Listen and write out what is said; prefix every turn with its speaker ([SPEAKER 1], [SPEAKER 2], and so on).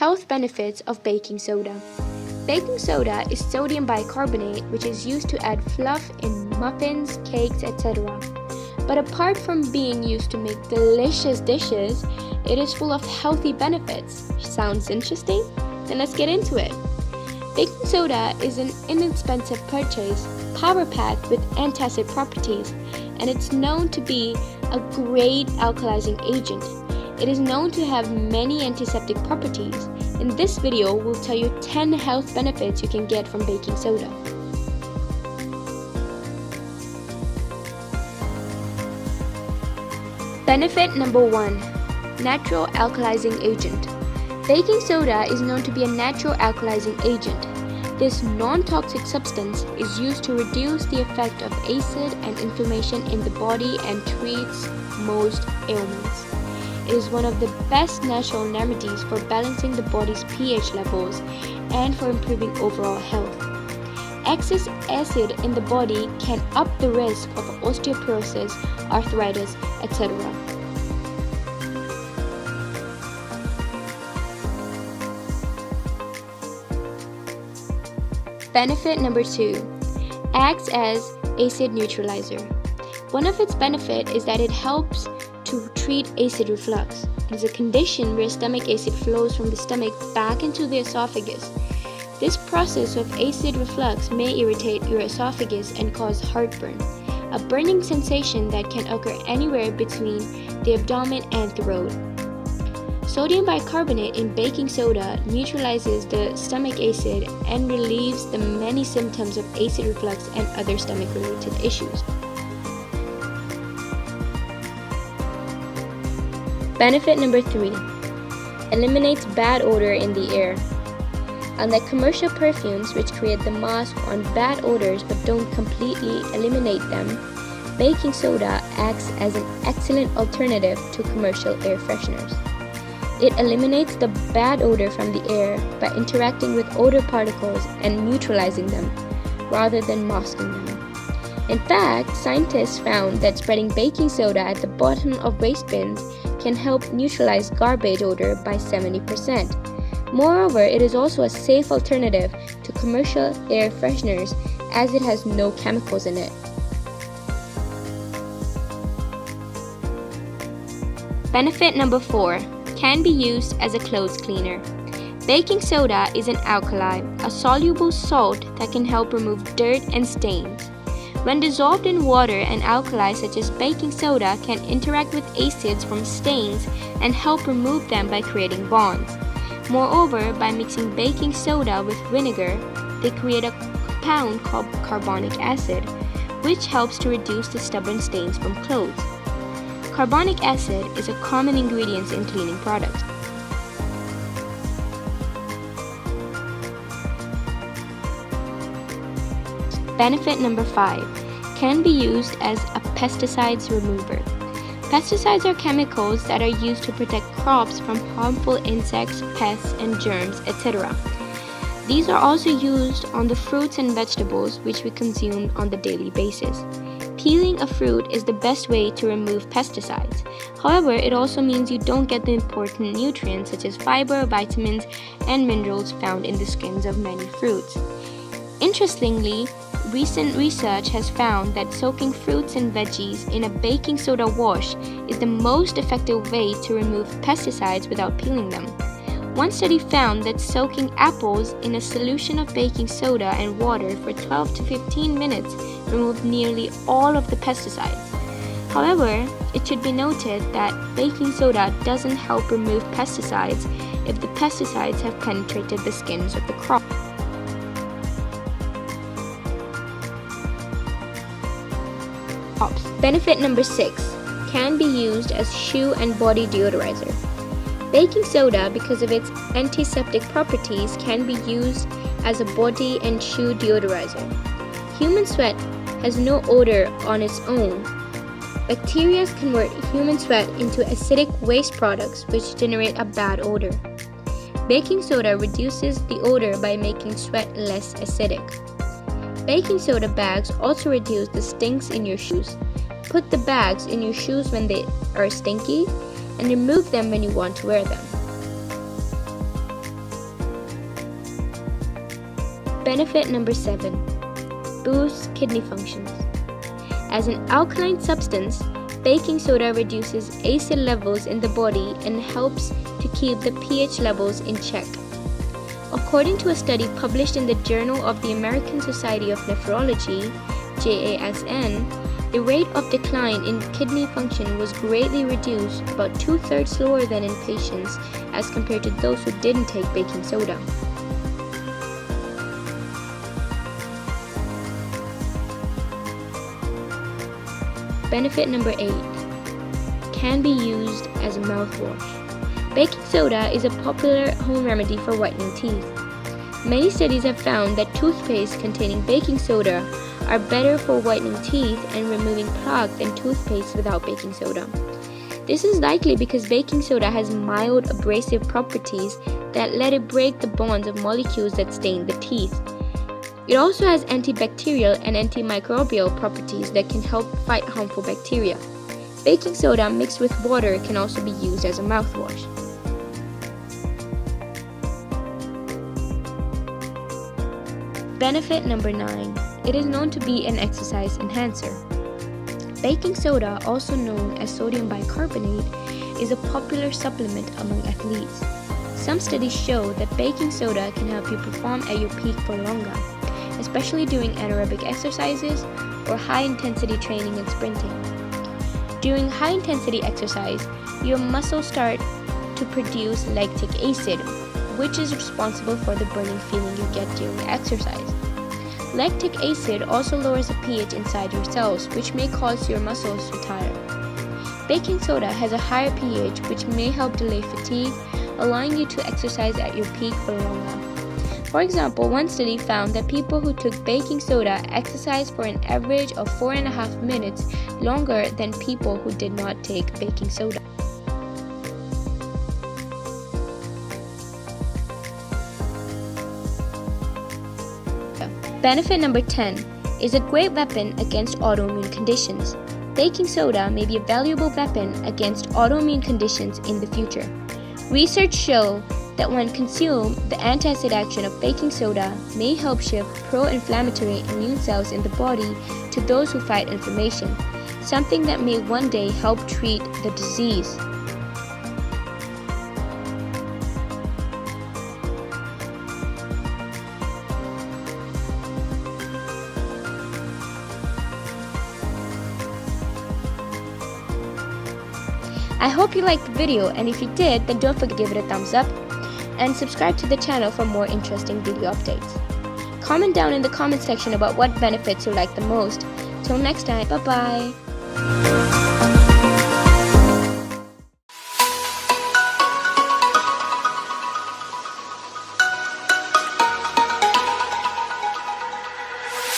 [SPEAKER 1] Health benefits of baking soda. Baking soda is sodium bicarbonate, which is used to add fluff in muffins, cakes, etc. But apart from being used to make delicious dishes, it is full of healthy benefits. Sounds interesting? Then let's get into it. Baking soda is an inexpensive purchase, power-packed with antacid properties, and it's known to be a great alkalizing agent. It is known to have many antiseptic properties. In this video, we'll tell you 10 health benefits you can get from baking soda. Benefit number 1. Natural alkalizing agent. Baking soda is known to be a natural alkalizing agent. This non-toxic substance is used to reduce the effect of acid and inflammation in the body and treats most ailments. It is one of the best natural remedies for balancing the body's pH levels and for improving overall health. Excess acid in the body can up the risk of osteoporosis, arthritis, etc. Benefit number 2. Acts as acid neutralizer. One of its benefits is that it helps to treat acid reflux. It is a condition where stomach acid flows from the stomach back into the esophagus. This process of acid reflux may irritate your esophagus and cause heartburn, a burning sensation that can occur anywhere between the abdomen and throat. Sodium bicarbonate in baking soda neutralizes the stomach acid and relieves the many symptoms of acid reflux and other stomach-related issues. Benefit number 3. Eliminates bad odor in the air. Unlike commercial perfumes, which create the mask on bad odors but don't completely eliminate them, baking soda acts as an excellent alternative to commercial air fresheners. It eliminates the bad odor from the air by interacting with odor particles and neutralizing them, rather than masking them. In fact, scientists found that spreading baking soda at the bottom of waste bins can help neutralize garbage odor by 70%. Moreover, it is also a safe alternative to commercial air fresheners as it has no chemicals in it. Benefit number 4. Can be used as a clothes cleaner. Baking soda is an alkali, a soluble salt that can help remove dirt and stains. When dissolved in water, an alkali such as baking soda can interact with acids from stains and help remove them by creating bonds. Moreover, by mixing baking soda with vinegar, they create a compound called carbonic acid, which helps to reduce the stubborn stains from clothes. Carbonic acid is a common ingredient in cleaning products. Benefit number 5. Can be used as a pesticides remover. Pesticides are chemicals that are used to protect crops from harmful insects, pests, and germs, etc. These are also used on the fruits and vegetables which we consume on the daily basis. Peeling a fruit is the best way to remove pesticides. However, it also means you don't get the important nutrients such as fiber, vitamins, and minerals found in the skins of many fruits. Interestingly, recent research has found that soaking fruits and veggies in a baking soda wash is the most effective way to remove pesticides without peeling them. One study found that soaking apples in a solution of baking soda and water for 12 to 15 minutes removed nearly all of the pesticides. However, it should be noted that baking soda doesn't help remove pesticides if the pesticides have penetrated the skins of the crop. Benefit number 6. Can be used as shoe and body deodorizer. Baking soda, because of its antiseptic properties, can be used as a body and shoe deodorizer. Human sweat has no odor on its own. Bacteria convert human sweat into acidic waste products which generate a bad odor. Baking soda reduces the odor by making sweat less acidic. Baking soda bags also reduce the stinks in your shoes. Put the bags in your shoes when they are stinky and remove them when you want to wear them. Benefit number 7. Boosts kidney functions. As an alkaline substance, baking soda reduces acid levels in the body and helps to keep the pH levels in check. According to a study published in the Journal of the American Society of Nephrology, JASN, the rate of decline in kidney function was greatly reduced, about 2/3 slower than in patients as compared to those who didn't take baking soda. Benefit number 8. Can be used as a mouthwash. Baking soda is a popular home remedy for whitening teeth. Many studies have found that toothpaste containing baking soda are better for whitening teeth and removing plaque than toothpaste without baking soda. This is likely because baking soda has mild abrasive properties that let it break the bonds of molecules that stain the teeth. It also has antibacterial and antimicrobial properties that can help fight harmful bacteria. Baking soda mixed with water can also be used as a mouthwash. Benefit number 9. It is known to be an exercise enhancer. Baking soda, also known as sodium bicarbonate, is a popular supplement among athletes. Some studies show that baking soda can help you perform at your peak for longer, especially during anaerobic exercises or high-intensity training and sprinting. During high-intensity exercise, your muscles start to produce lactic acid, which is responsible for the burning feeling you get during exercise. Lactic acid also lowers the pH inside your cells, which may cause your muscles to tire. Baking soda has a higher pH, which may help delay fatigue, allowing you to exercise at your peak for longer. For example, one study found that people who took baking soda exercised for an average of 4.5 minutes longer than people who did not take baking soda. Benefit number 10 is a great weapon against autoimmune conditions. Baking soda may be a valuable weapon against autoimmune conditions in the future. Research shows that when consumed, the antacid action of baking soda may help shift pro-inflammatory immune cells in the body to those who fight inflammation, something that may one day help treat the disease. I hope you liked the video, and if you did, then don't forget to give it a thumbs up and subscribe to the channel for more interesting video updates. Comment down in the comment section about what benefits you like the most. Till next time, bye bye.